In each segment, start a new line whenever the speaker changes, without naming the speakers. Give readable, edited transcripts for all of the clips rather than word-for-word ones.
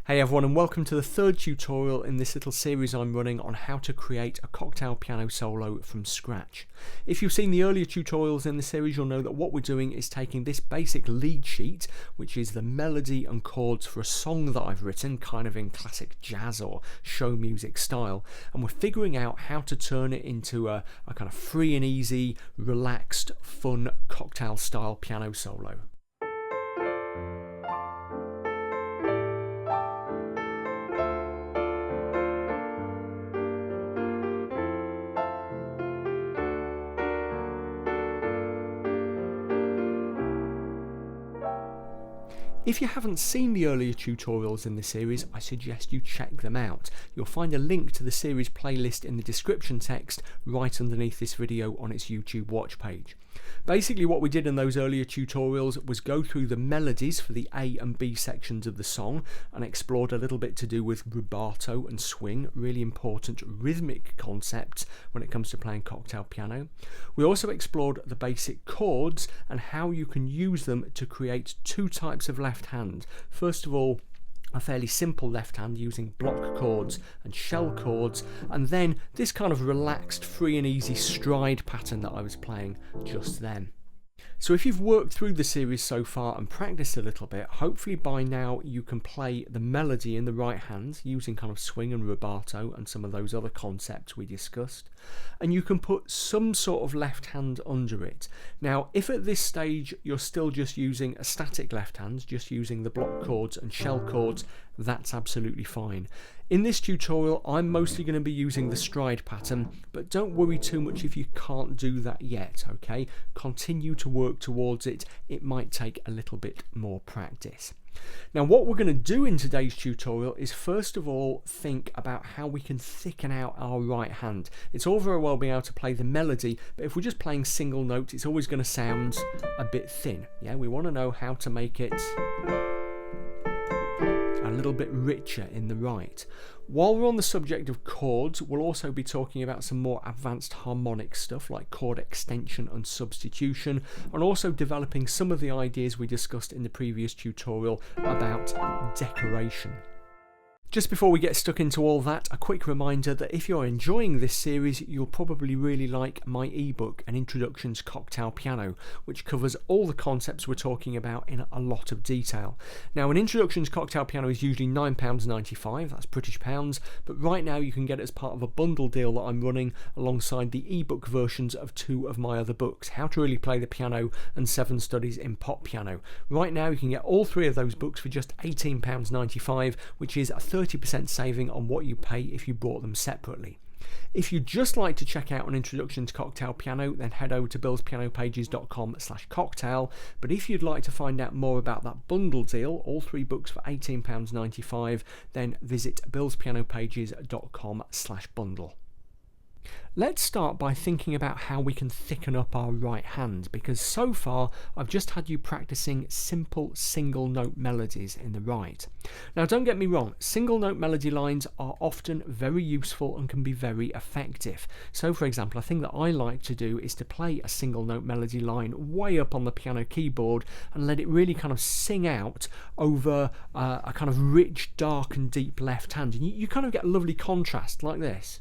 Hey everyone, and welcome to the third tutorial in this little series I'm running on how to create a cocktail piano solo from scratch. If you've seen the earlier tutorials in the series, you'll know that what we're doing is taking this basic lead sheet, which is the melody and chords for a song that I've written, kind of in classic jazz or show music style, and we're figuring out how to turn it into a kind of free and easy, relaxed, fun cocktail style piano solo. If you haven't seen the earlier tutorials in the series, I suggest you check them out. You'll find a link to the series playlist in the description text right underneath this video on its YouTube watch page. Basically what we did in those earlier tutorials was go through the melodies for the A and B sections of the song and explored a little bit to do with rubato and swing, really important rhythmic concepts when it comes to playing cocktail piano. We also explored the basic chords and how you can use them to create two types of left hand. First of all, a fairly simple left hand using block chords and shell chords, and then this kind of relaxed, free and easy stride pattern that I was playing just then. So if you've worked through the series so far and practiced a little bit, hopefully by now you can play the melody in the right hand using kind of swing and rubato and some of those other concepts we discussed, and you can put some sort of left hand under it. Now if at this stage you're still just using a static left hand, just using the block chords and shell chords, that's absolutely fine. In this tutorial I'm mostly going to be using the stride pattern, but don't worry too much if you can't do that yet, okay? Continue to work towards it. It might take a little bit more practice. Now what we're going to do in today's tutorial is first of all think about how we can thicken out our right hand. It's all very well being able to play the melody, but if we're just playing single notes it's always going to sound a bit thin. Yeah, we want to know how to make it a little bit richer in the right. While we're on the subject of chords, we'll also be talking about some more advanced harmonic stuff like chord extension and substitution, and also developing some of the ideas we discussed in the previous tutorial about decoration. Just before we get stuck into all that, a quick reminder that if you're enjoying this series, you'll probably really like my ebook, An Introduction to Cocktail Piano, which covers all the concepts we're talking about in a lot of detail. Now, An Introduction to Cocktail Piano is usually £9.95, that's British pounds, but right now you can get it as part of a bundle deal that I'm running alongside the ebook versions of two of my other books, How to Really Play the Piano and 7 Studies in Pop Piano. Right now you can get all three of those books for just £18.95, which is a 30% saving on what you pay if you bought them separately. If you'd just like to check out An Introduction to Cocktail Piano, then head over to billspianopages.com/cocktail. But if you'd like to find out more about that bundle deal, all three books for £18.95, then visit billspianopages.com/bundle. Let's start by thinking about how we can thicken up our right hand, because so far I've just had you practicing simple single note melodies in the right. Now don't get me wrong, single note melody lines are often very useful and can be very effective. So for example, a thing that I like to do is to play a single note melody line way up on the piano keyboard and let it really kind of sing out over a kind of rich, dark and deep left hand, and you kind of get a lovely contrast like this.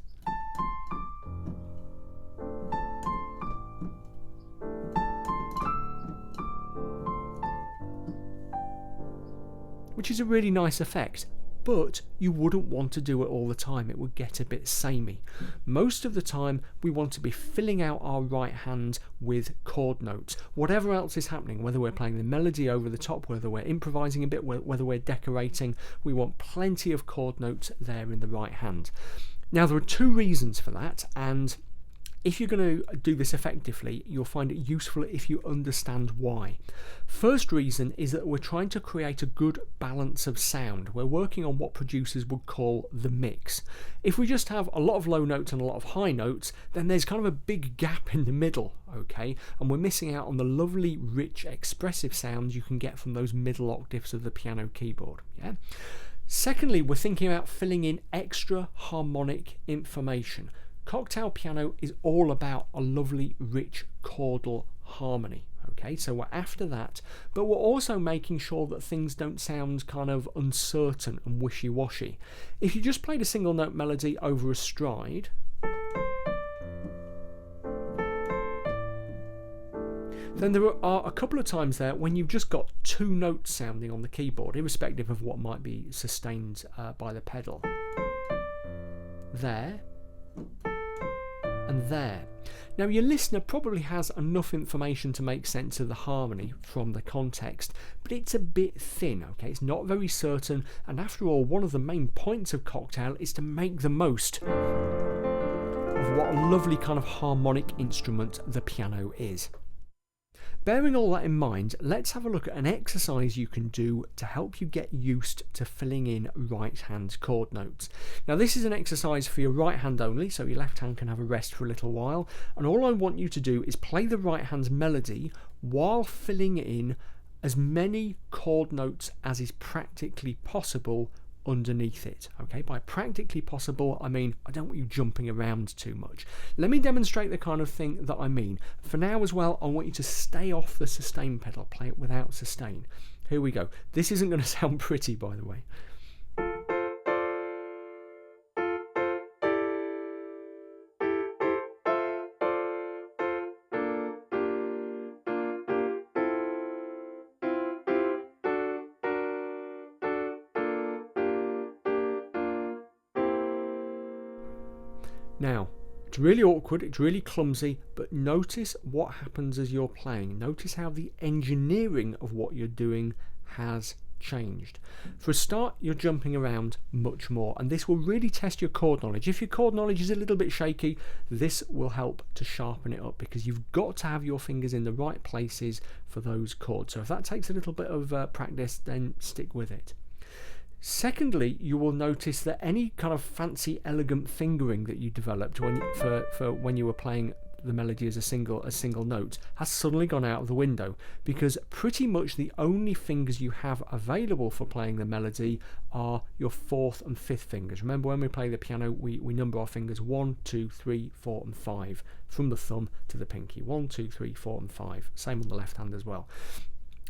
Which is a really nice effect, but you wouldn't want to do it all the time. It would get a bit samey. Most of the time we want to be filling out our right hand with chord notes. Whatever else is happening, whether we're playing the melody over the top, whether we're improvising a bit, whether we're decorating, we want plenty of chord notes there in the right hand. Now there are two reasons for that, and if you're going to do this effectively, you'll find it useful if you understand why. First reason is that we're trying to create a good balance of sound. We're working on what producers would call the mix. If we just have a lot of low notes and a lot of high notes, then there's kind of a big gap in the middle, okay? And we're missing out on the lovely, rich, expressive sounds you can get from those middle octaves of the piano keyboard, yeah? Secondly, we're thinking about filling in extra harmonic information. Cocktail piano is all about a lovely, rich chordal harmony. Okay, so we're after that, but we're also making sure that things don't sound kind of uncertain and wishy-washy. If you just played a single note melody over a stride, then there are a couple of times there when you've just got two notes sounding on the keyboard, irrespective of what might be sustained by the pedal. There and there. Now your listener probably has enough information to make sense of the harmony from the context, but it's a bit thin, okay? It's not very certain, and after all, one of the main points of Cocktail is to make the most of what a lovely kind of harmonic instrument the piano is. Bearing all that in mind, let's have a look at an exercise you can do to help you get used to filling in right hand chord notes. Now this is an exercise for your right hand only, so your left hand can have a rest for a little while, and all I want you to do is play the right hand's melody while filling in as many chord notes as is practically possible underneath it. Okay, by practically possible I mean I don't want you jumping around too much. Let me demonstrate the kind of thing that I mean. For now as well, I want you to stay off the sustain pedal, play it without sustain. Here we go. This isn't going to sound pretty, by the way. Now, it's really awkward, it's really clumsy, but notice what happens as you're playing. Notice how the engineering of what you're doing has changed. For a start, you're jumping around much more, and this will really test your chord knowledge. If your chord knowledge is a little bit shaky, this will help to sharpen it up, because you've got to have your fingers in the right places for those chords. So if that takes a little bit of practice, then stick with it. Secondly, you will notice that any kind of fancy, elegant fingering that you developed when you were playing the melody as a single note has suddenly gone out of the window, because pretty much the only fingers you have available for playing the melody are your fourth and fifth fingers. Remember, when we play the piano, we number our fingers 1, 2, 3, 4 and 5 from the thumb to the pinky. 1, 2, 3, 4 and 5. Same on the left hand as well.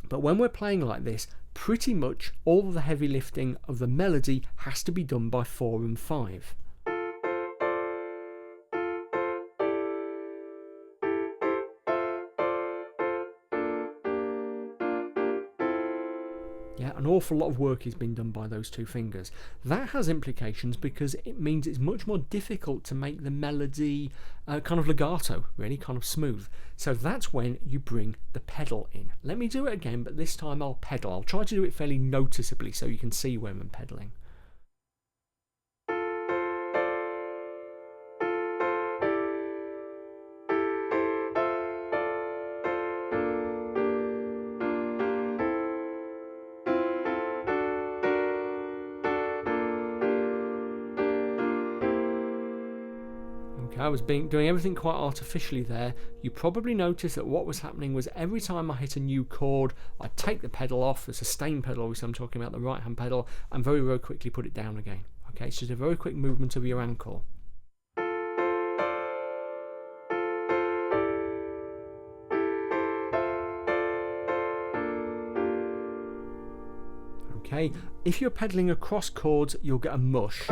But when we're playing like this, pretty much all of the heavy lifting of the melody has to be done by 4 and 5. Yeah, an awful lot of work is being done by those two fingers. That has implications because it means it's much more difficult to make the melody kind of legato, really kind of smooth. So that's when you bring the pedal in. Let me do it again, but this time I'll pedal. I'll try to do it fairly noticeably so you can see when I'm pedaling. I was doing everything quite artificially there. You probably noticed that what was happening was every time I hit a new chord, I'd take the pedal off, the sustain pedal, obviously I'm talking about the right hand pedal, and very, very quickly put it down again. Okay, it's just a very quick movement of your ankle. Okay, if you're pedaling across chords, you'll get a mush.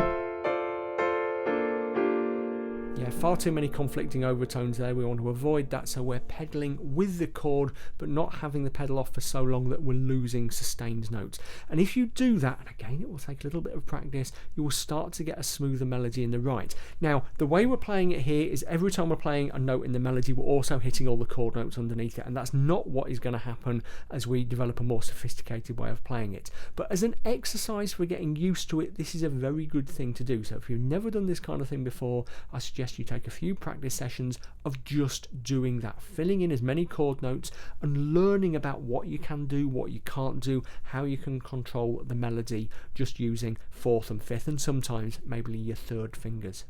Yeah, far too many conflicting overtones there. We want to avoid that, so we're pedaling with the chord but not having the pedal off for so long that we're losing sustained notes. And if you do that, and again it will take a little bit of practice, you will start to get a smoother melody in the right. Now the way we're playing it here is every time we're playing a note in the melody, we're also hitting all the chord notes underneath it, and that's not what is going to happen as we develop a more sophisticated way of playing it. But as an exercise for getting used to it, this is a very good thing to do. So if you've never done this kind of thing before, I suggest you take a few practice sessions of just doing that, filling in as many chord notes and learning about what you can do, what you can't do, how you can control the melody just using fourth and fifth and sometimes maybe your third fingers.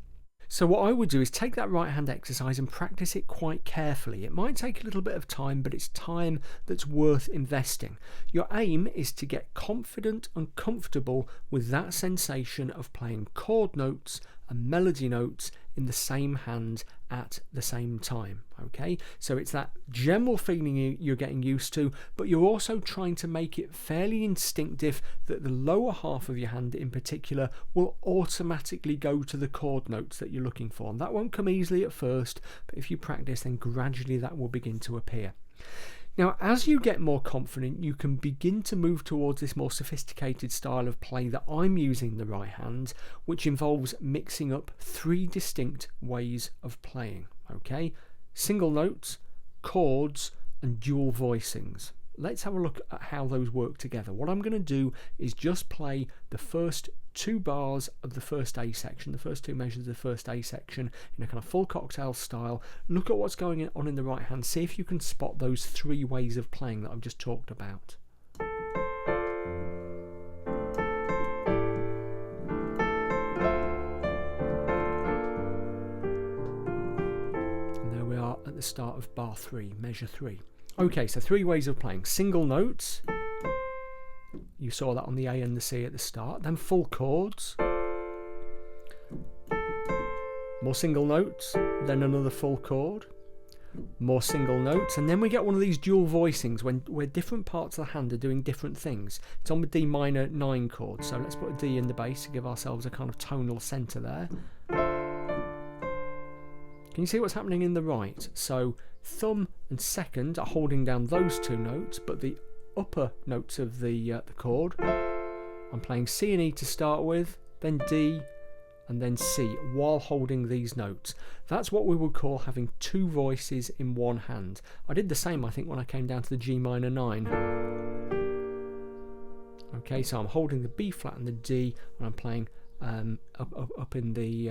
So what I would do is take that right hand exercise and practice it quite carefully. It might take a little bit of time, but it's time that's worth investing. Your aim is to get confident and comfortable with that sensation of playing chord notes and melody notes in the same hand at the same time. Okay, so it's that general feeling you're getting used to, but you're also trying to make it fairly instinctive that the lower half of your hand in particular will automatically go to the chord notes that you're looking for. And that won't come easily at first, but if you practice, then gradually that will begin to appear. Now, as you get more confident, you can begin to move towards this more sophisticated style of play that I'm using in the right hand, which involves mixing up 3 distinct ways of playing. Okay, single notes, chords, and dual voicings. Let's have a look at how those work together. What I'm going to do is just play the first 2 bars of the first A section, the first 2 measures of the first A section in a kind of full cocktail style. Look at what's going on in the right hand. See if you can spot those 3 ways of playing that I've just talked about. And there we are at the start of bar 3, measure 3. Okay, so 3 ways of playing. Single notes. You saw that on the A and the C at the start. Then full chords. More single notes. Then another full chord. More single notes. And then we get one of these dual voicings where different parts of the hand are doing different things. It's on the D minor 9 chord. So let's put a D in the bass to give ourselves a kind of tonal centre there. Can you see what's happening in the right? So thumb and second are holding down those 2 notes, but the upper notes of the chord, I'm playing C and E to start with, then D, and then C, while holding these notes. That's what we would call having 2 voices in one hand. I did the same, I think, when I came down to the G minor 9. Okay, so I'm holding the B flat and the D, and I'm playing up in the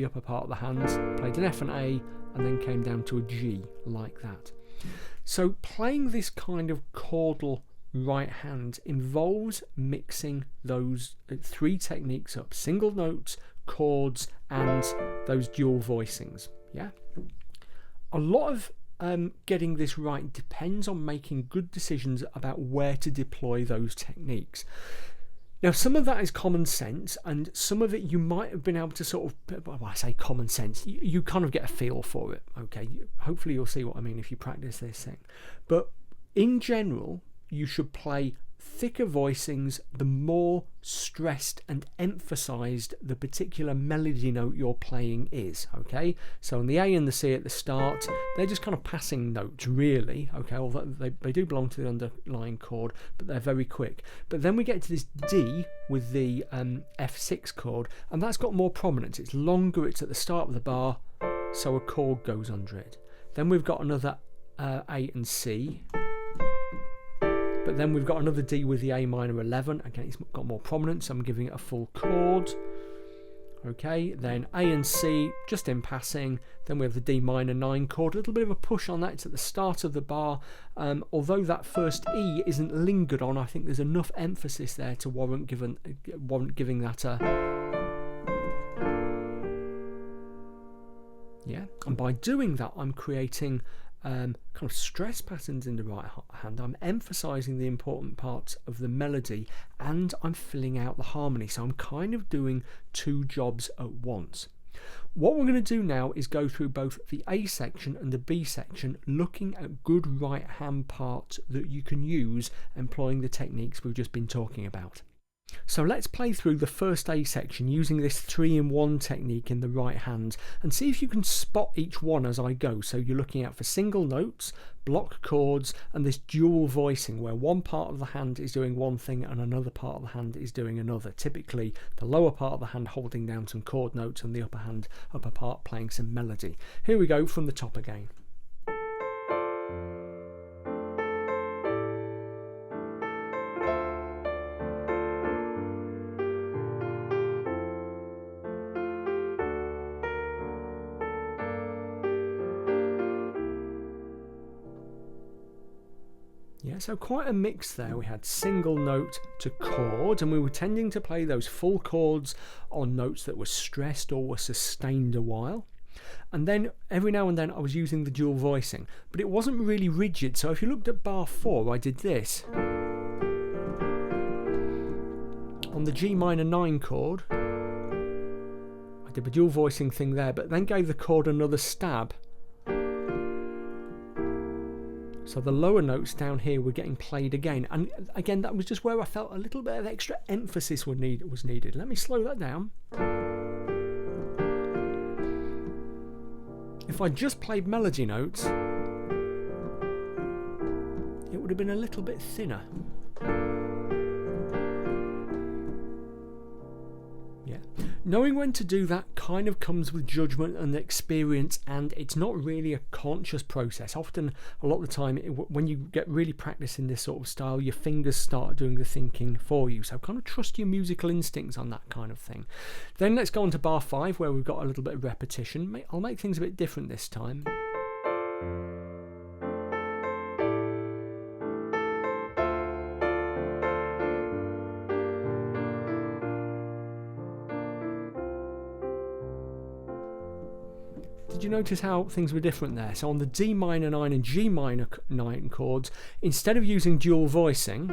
upper part of the hands, played an F and A, and then came down to a G like that. So playing this kind of chordal right hand involves mixing those 3 techniques up: single notes, chords, and those dual voicings. Yeah, a lot of getting this right depends on making good decisions about where to deploy those techniques. Now, some of that is common sense, and some of it you might have been able to sort of, well, I say common sense, you kind of get a feel for it, okay? Hopefully you'll see what I mean if you practice this thing. But in general, you should play thicker voicings the more stressed and emphasized the particular melody note you're playing is, okay? So on the A and the C at the start, they're just kind of passing notes, really, okay? Although they do belong to the underlying chord, but they're very quick. But then we get to this D with the F6 chord, and that's got more prominence. It's longer, it's at the start of the bar, so a chord goes under it. Then we've got another A and C, but then we've got another D with the A minor 11. Again, it's got more prominence. I'm giving it a full chord. Okay, then A and C just in passing. Then we have the D minor 9 chord. A little bit of a push on that. It's at the start of the bar. Although that first E isn't lingered on, I think there's enough emphasis there to warrant giving that a... Yeah, and by doing that, I'm creating kind of stress patterns in the right hand. I'm emphasizing the important parts of the melody, and I'm filling out the harmony. So I'm kind of doing 2 jobs at once. What we're going to do now is go through both the A section and the B section, looking at good right hand parts that you can use employing the techniques we've just been talking about. So let's play through the first A section using this 3-in-1 technique in the right hand and see if you can spot each one as I go. So you're looking out for single notes, block chords, and this dual voicing where one part of the hand is doing one thing and another part of the hand is doing another. Typically the lower part of the hand holding down some chord notes and the upper part playing some melody. Here we go from the top again. Yeah, so quite a mix there. We had single note to chord, and we were tending to play those full chords on notes that were stressed or were sustained a while. And then every now and then I was using the dual voicing, but it wasn't really rigid. So if you looked at bar 4, I did this. On the G minor 9 chord, I did the dual voicing thing there, but then gave the chord another stab. So the lower notes down here were getting played again. And again, that was just where I felt a little bit of extra emphasis was needed. Let me slow that down. If I just played melody notes, it would have been a little bit thinner. Yeah. Knowing when to do that kind of comes with judgment and experience, and it's not really a conscious process. Often, a lot of the time, when you get really practicing this sort of style, your fingers start doing the thinking for you. So kind of trust your musical instincts on that kind of thing. Then let's go on to bar 5, where we've got a little bit of repetition. I'll make things a bit different this time. Did you notice how things were different there? So on the D minor 9 and G minor 9 chords, instead of using dual voicing,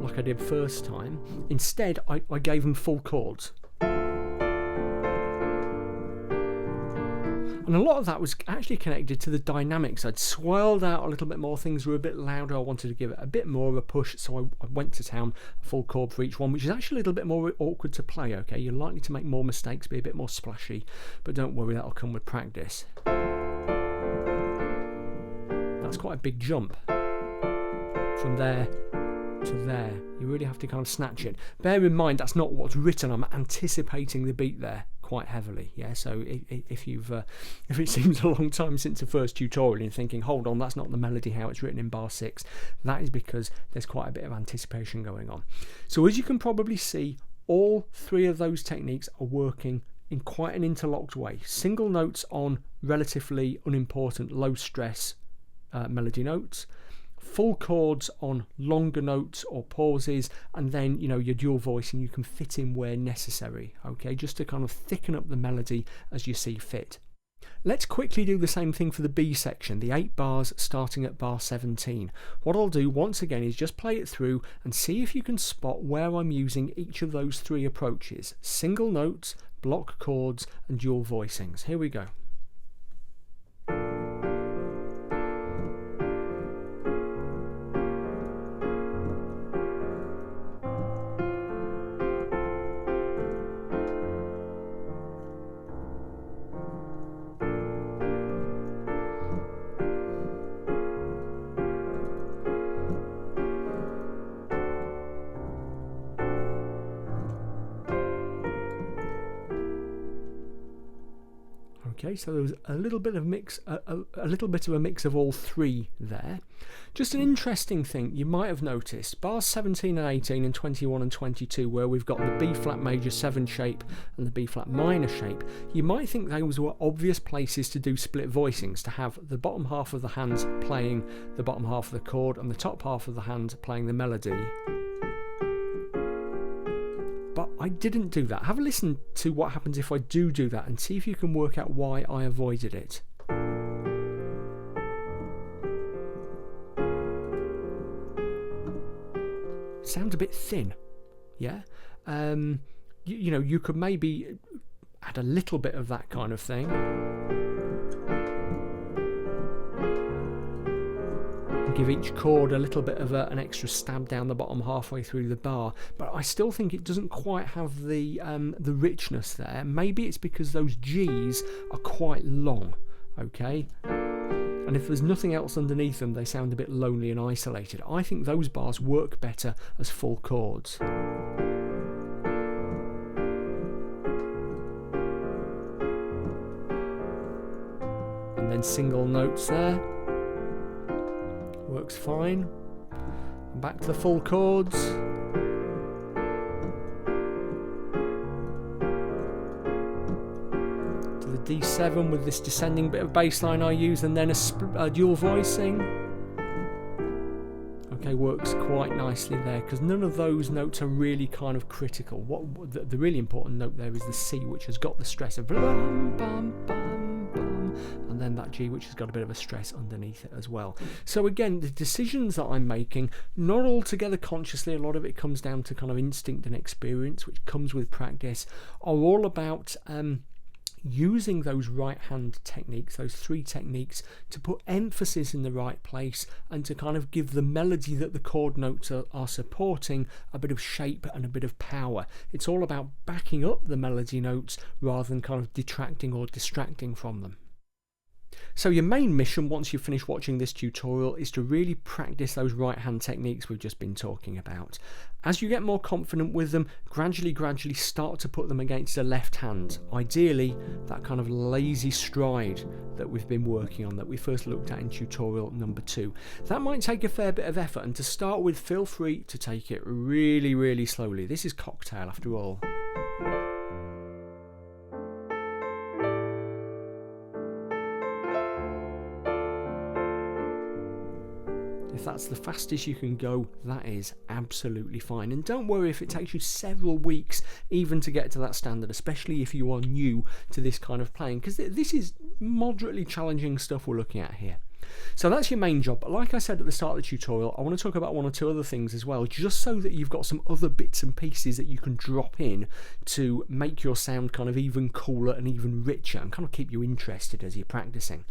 like I did first time, instead I gave them full chords. And a lot of that was actually connected to the dynamics. I'd swelled out a little bit more, things were a bit louder, I wanted to give it a bit more of a push, so I went to town, a full chord for each one, which is actually a little bit more awkward to play, okay? You're likely to make more mistakes, be a bit more splashy, but don't worry, that'll come with practice. That's quite a big jump from there to there. You really have to kind of snatch it. Bear in mind, that's not what's written. I'm anticipating the beat there quite heavily, yeah. So if it seems a long time since the first tutorial and you're thinking, hold on, that's not the melody how it's written in bar 6, that is because there's quite a bit of anticipation going on. So as you can probably see, all 3 of those techniques are working in quite an interlocked way. Single notes on relatively unimportant low stress melody notes, full chords on longer notes or pauses, and then your dual voicing you can fit in where necessary, okay, just to kind of thicken up the melody as you see fit. Let's quickly do the same thing for the B section, the 8 bars starting at bar 17. What I'll do once again is just play it through and see if you can spot where I'm using each of those 3 approaches: single notes, block chords and dual voicings. Here we go. Okay, so there was a little bit of mix, a little bit of a mix of all 3 there. Just an interesting thing you might have noticed: bars 17 and 18 and 21 and 22, where we've got the B flat major 7 shape and the B flat minor shape. You might think those were obvious places to do split voicings, to have the bottom half of the hand playing the bottom half of the chord and the top half of the hand playing the melody. But I didn't do that. Have a listen to what happens if I do that and see if you can work out why I avoided it. Sounds a bit thin, yeah? You could maybe add a little bit of that kind of thing. Give each chord a little bit of an extra stab down the bottom halfway through the bar, but I still think it doesn't quite have the richness there. Maybe it's because those G's are quite long, okay? And if there's nothing else underneath them, they sound a bit lonely and isolated. I think those bars work better as full chords. And then single notes there. Works fine. Back to the full chords. To the D7 with this descending bit of bass line I use, and then a dual voicing. Okay, works quite nicely there, because none of those notes are really kind of critical. The really important note there is the C, which has got the stress of bum, bum, bum, bum, and then that G, which has got a bit of a stress underneath it as well. So again, the decisions that I'm making, not altogether consciously, a lot of it comes down to kind of instinct and experience, which comes with practice, are all about using those right hand techniques, those 3 techniques, to put emphasis in the right place and to kind of give the melody that the chord notes are supporting a bit of shape and a bit of power. It's all about backing up the melody notes rather than kind of detracting or distracting from them. So your main mission once you've finished watching this tutorial is to really practice those right hand techniques we've just been talking about. As you get more confident with them, gradually start to put them against the left hand. Ideally, that kind of lazy stride that we've been working on, that we first looked at in tutorial number 2. That might take a fair bit of effort, and to start with, feel free to take it really slowly. This is cocktail after all. If that's the fastest you can go, that is absolutely fine. And don't worry if it takes you several weeks even to get to that standard, especially if you are new to this kind of playing, because this is moderately challenging stuff we're looking at here. So that's your main job. But like I said at the start of the tutorial, I want to talk about 1 or 2 other things as well, just so that you've got some other bits and pieces that you can drop in to make your sound kind of even cooler and even richer and kind of keep you interested as you're practicing.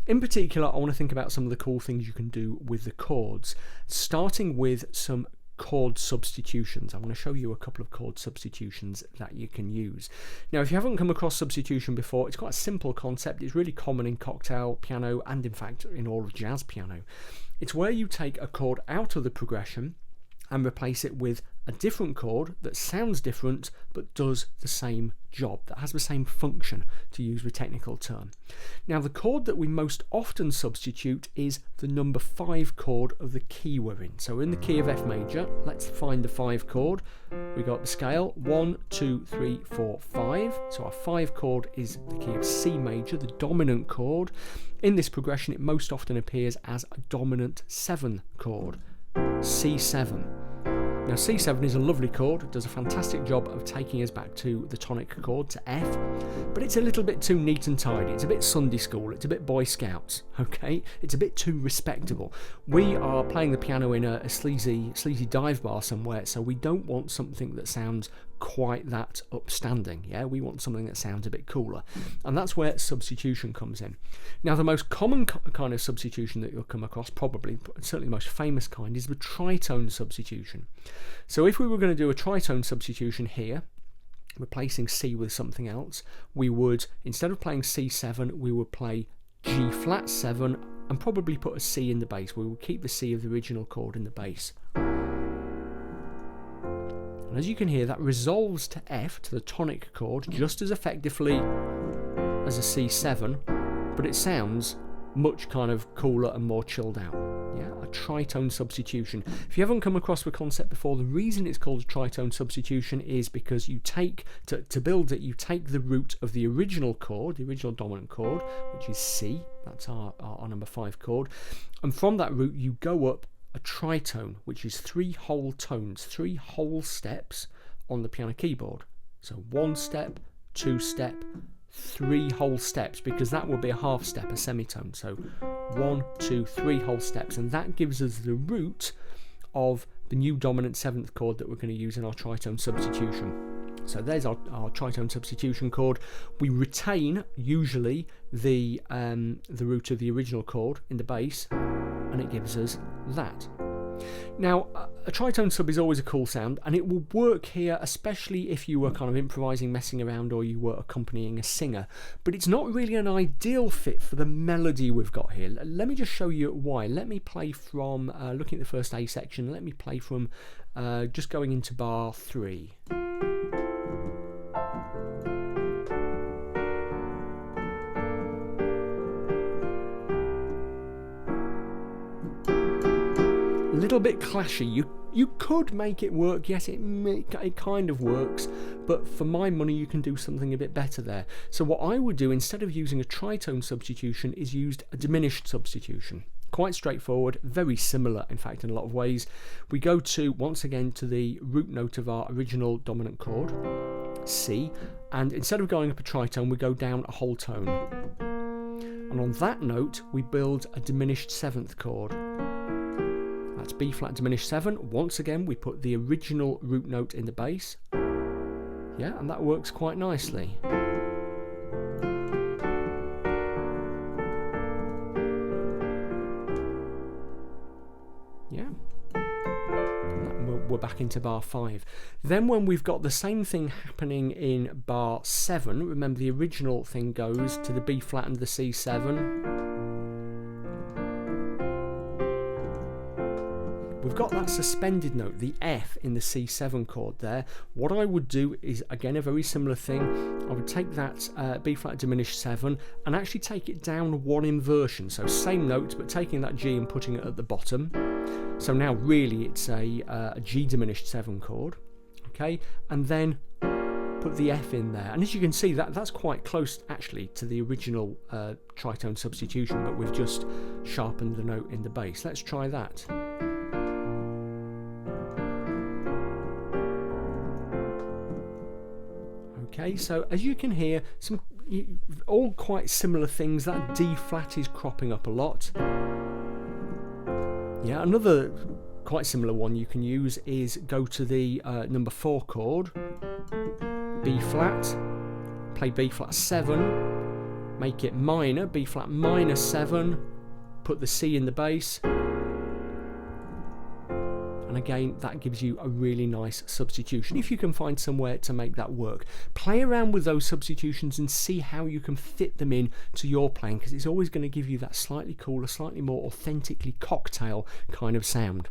In particular, I want to think about some of the cool things you can do with the chords, starting with some chord substitutions. I'm going to show you a couple of chord substitutions that you can use. Now, if you haven't come across substitution before, it's quite a simple concept. It's really common in cocktail piano and in fact in all of jazz piano. It's where you take a chord out of the progression and replace it with a different chord that sounds different but does the same job, that has the same function, to use the technical term. Now, the chord that we most often substitute is the number 5 chord of the key we're in. So we're in the key of F major. Let's find the 5 chord. We got the scale 1, 2, 3, 4, 5. So our 5 chord is the key of C major, the dominant chord. In this progression, it most often appears as a dominant 7 chord, C7. Now, C7 is a lovely chord. It does a fantastic job of taking us back to the tonic chord, to F, but it's a little bit too neat and tidy. It's a bit Sunday school. It's a bit Boy Scouts, okay? It's a bit too respectable. We are playing the piano in a sleazy dive bar somewhere, so we don't want something that sounds quite that upstanding. Yeah, we want something that sounds a bit cooler, and that's where substitution comes in. Now, the most common kind of substitution that you'll come across, probably certainly the most famous kind, is the tritone substitution. So if we were going to do a tritone substitution here, replacing C with something else, we would, instead of playing C7, we would play G flat 7 and probably put a C in the bass. We would keep the C of the original chord in the bass. And as you can hear, that resolves to F, to the tonic chord, just as effectively as a C7, but it sounds much kind of cooler and more chilled out. Yeah, a tritone substitution. If you haven't come across the concept before, the reason it's called a tritone substitution is because you take, to build it, you take the root of the original chord, the original dominant chord, which is C, that's our number 5 chord, and from that root you go up a tritone, which is 3 whole tones, 3 whole steps on the piano keyboard. So 1 step, 2 step, 3 whole steps, because that would be a half step, a semitone. So 1, 2, 3 whole steps, and that gives us the root of the new dominant 7th chord that we're going to use in our tritone substitution. So there's our tritone substitution chord. We retain usually the root of the original chord in the bass, and it gives us that. Now, a tritone sub is always a cool sound, and it will work here, especially if you were kind of improvising, messing around, or you were accompanying a singer. But it's not really an ideal fit for the melody we've got here. Let me just show you why. Let me play from, looking at the first A section, let me play from just going into bar 3. Little bit clashy. You could make it work. Yes, it kind of works, but for my money you can do something a bit better there. So what I would do, instead of using a tritone substitution, is used a diminished substitution. Quite straightforward, very similar in fact in a lot of ways. We go to, once again, to the root note of our original dominant chord, C, and instead of going up a tritone we go down a whole tone. And on that note, we build a diminished 7th chord. That's B flat diminished 7. Once again, we put the original root note in the bass. Yeah, and that works quite nicely. Yeah. We're back into bar 5. Then when we've got the same thing happening in bar 7, remember the original thing goes to the B flat and the C7. We've got that suspended note, the F in the C7 chord there. What I would do is, again, a very similar thing. I would take that B flat diminished 7 and actually take it down 1 inversion. So same note, but taking that G and putting it at the bottom. So now really it's a G diminished 7 chord, okay, and then put the F in there. And as you can see, that's quite close actually to the original tritone substitution, but we've just sharpened the note in the bass. Let's try that. Okay, so as you can hear, all quite similar things. That D flat is cropping up a lot. Yeah, another quite similar one you can use is go to the number 4 chord, B flat, play B flat 7, make it minor, B flat minor 7, put the C in the bass, and again that gives you a really nice substitution if you can find somewhere to make that work. Play around with those substitutions and see how you can fit them in to your playing, because it's always going to give you that slightly cooler, slightly more authentically cocktail kind of sound.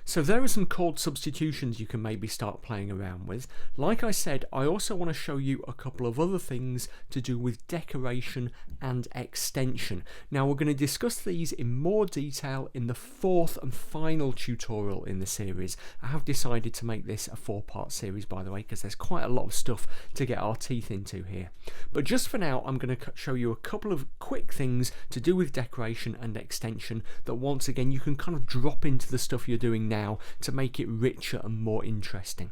So there are some chord substitutions you can maybe start playing around with. Like I said, I also want to show you a couple of other things to do with decoration and extension. Now we're going to discuss these in more detail in the 4th and final tutorial in the series. I have decided to make this a 4-part series, by the way, because there's quite a lot of stuff to get our teeth into here. But just for now, I'm going to show you a couple of quick things to do with decoration and extension that once again you can kind of drop into the stuff you're doing now to make it richer and more interesting.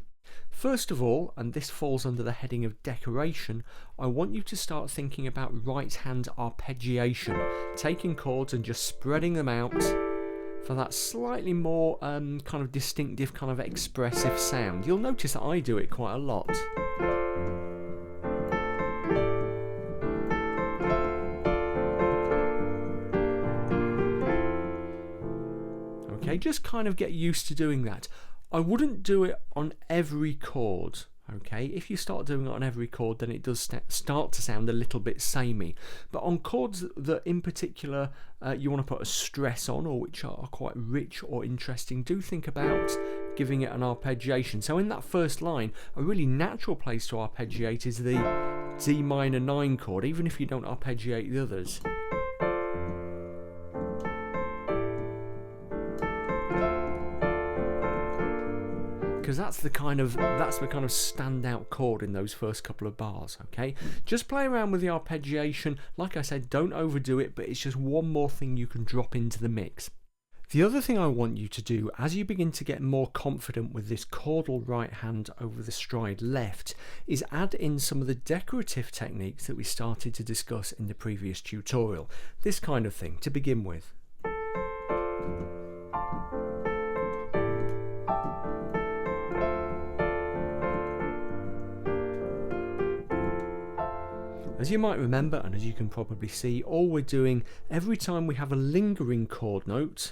First of all, and this falls under the heading of decoration, I want you to start thinking about right hand arpeggiation, taking chords and just spreading them out for that slightly more kind of distinctive, kind of expressive sound. You'll notice that I do it quite a lot. Okay, just kind of get used to doing that. I wouldn't do it on every chord. Okay, if you start doing it on every chord, then it does start to sound a little bit samey. But on chords that in particular you want to put a stress on, or which are quite rich or interesting, do think about giving it an arpeggiation. So in that first line, a really natural place to arpeggiate is the D minor 9 chord, even if you don't arpeggiate the others. Because that's the kind of standout chord in those first couple of bars. Okay, just play around with the arpeggiation. Like I said, don't overdo it, but it's just one more thing you can drop into the mix. The other thing I want you to do as you begin to get more confident with this chordal right hand over the stride left is add in some of the decorative techniques that we started to discuss in the previous tutorial. This kind of thing to begin with. As you might remember, and as you can probably see, all we're doing every time we have a lingering chord note,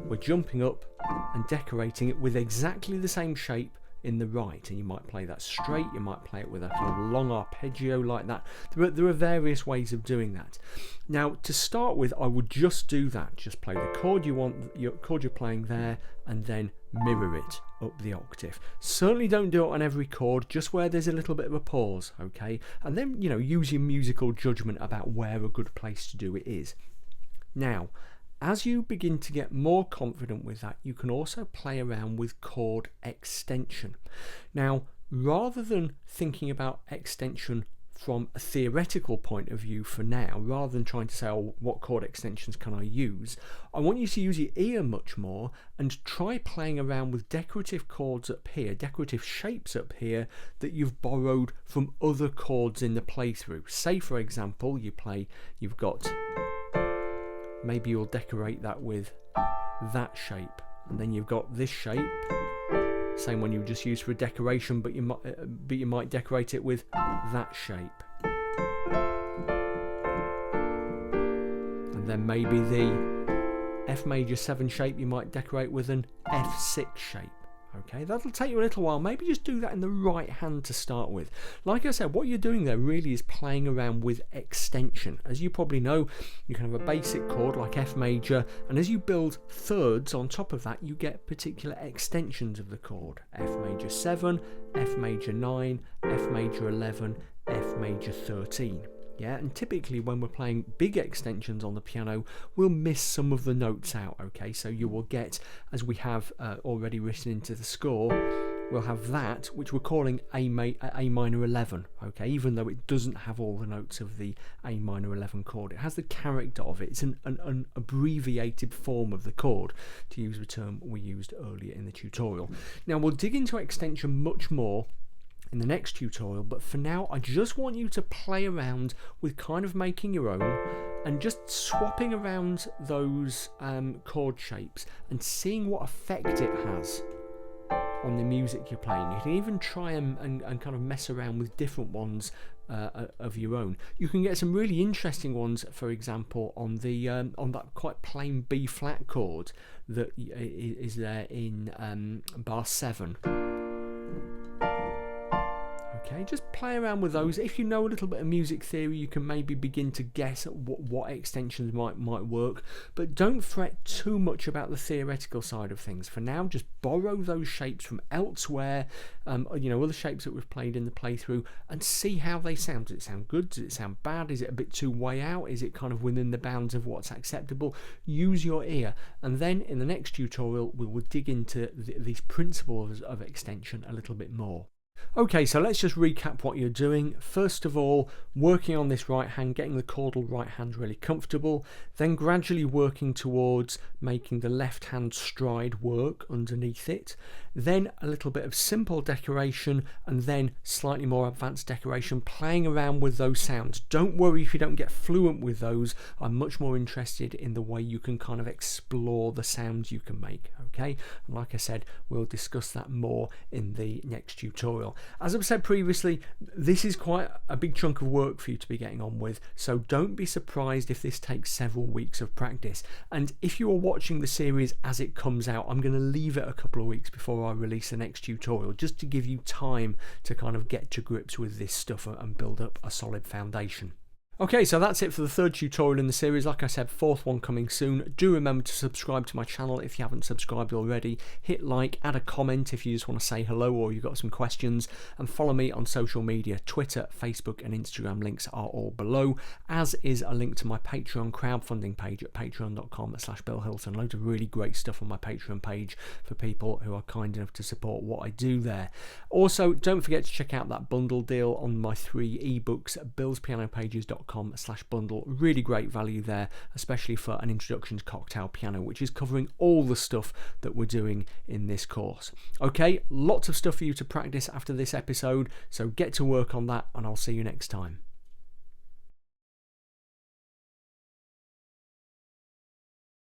we're jumping up and decorating it with exactly the same shape in the right. And you might play that straight, you might play it with a kind of long arpeggio like that. There are various ways of doing that. Now, to start with, I would just do that. Just play the chord you want, your chord you're playing there, and then mirror it up the octave. Certainly don't do it on every chord, just where there's a little bit of a pause, okay? And then, use your musical judgment about where a good place to do it is. Now, as you begin to get more confident with that, you can also play around with chord extension. Now, rather than thinking about extension from a theoretical point of view for now, rather than trying to say, oh, what chord extensions can I use, I want you to use your ear much more and try playing around with decorative chords up here, decorative shapes up here that you've borrowed from other chords in the playthrough. Say, for example, you've got maybe you'll decorate that with that shape, and then you've got this shape, same one you just used for a decoration, but you might decorate it with that shape, and then maybe the F major 7 shape you might decorate with an F6 shape. Okay, that'll take you a little while. Maybe just do that in the right hand to start with. Like I said, what you're doing there really is playing around with extension. As you probably know, you can have a basic chord like F major, and as you build thirds on top of that, you get particular extensions of the chord. F major 7, F major 9, F major 11, F major 13. Yeah, and typically when we're playing big extensions on the piano, we'll miss some of the notes out, okay? So you will get, as we have already written into the score, we'll have that, which we're calling A minor 11, okay? Even though it doesn't have all the notes of the A minor 11 chord. It has the character of it. It's an abbreviated form of the chord, to use the term we used earlier in the tutorial. Now, we'll dig into extension much more in the next tutorial, but for now I just want you to play around with kind of making your own and just swapping around those chord shapes and seeing what effect it has on the music you're playing. You can even try and kind of mess around with different ones of your own. You can get some really interesting ones, for example, on the on that quite plain B flat chord that is there in bar 7. Okay, just play around with those. If you know a little bit of music theory, you can maybe begin to guess at what extensions might work, but don't fret too much about the theoretical side of things. For now, just borrow those shapes from elsewhere, other shapes that we've played in the playthrough, and see how they sound. Does it sound good? Does it sound bad? Is it a bit too way out? Is it kind of within the bounds of what's acceptable? Use your ear, and then in the next tutorial, we will dig into these principles of extension a little bit more. Okay, so let's just recap what you're doing. First of all, working on this right hand, getting the chordal right hand really comfortable, then gradually working towards making the left hand stride work underneath it, then a little bit of simple decoration, and then slightly more advanced decoration, playing around with those sounds. Don't worry if you don't get fluent with those. I'm much more interested in the way you can kind of explore the sounds you can make, okay? And like I said, we'll discuss that more in the next tutorial. As I've said previously, this is quite a big chunk of work for you to be getting on with, so don't be surprised if this takes several weeks of practice. And if you are watching the series as it comes out, I'm going to leave it a couple of weeks before I release the next tutorial, just to give you time to kind of get to grips with this stuff and build up a solid foundation. Okay, so that's it for the third tutorial in the series. Like I said, fourth one coming soon. Do remember to subscribe to my channel if you haven't subscribed already. Hit like, add a comment if you just want to say hello or you've got some questions, and follow me on social media. Twitter, Facebook and Instagram links are all below, as is a link to my Patreon crowdfunding page at patreon.com/BillHilton. Loads of really great stuff on my Patreon page for people who are kind enough to support what I do there. Also, don't forget to check out that bundle deal on my 3 ebooks at billspianopages.com/bundle. Really great value there, especially for an introduction to cocktail piano, which is covering all the stuff that we're doing in this course. Okay, lots of stuff for you to practice after this episode, so get to work on that, and I'll see you next time.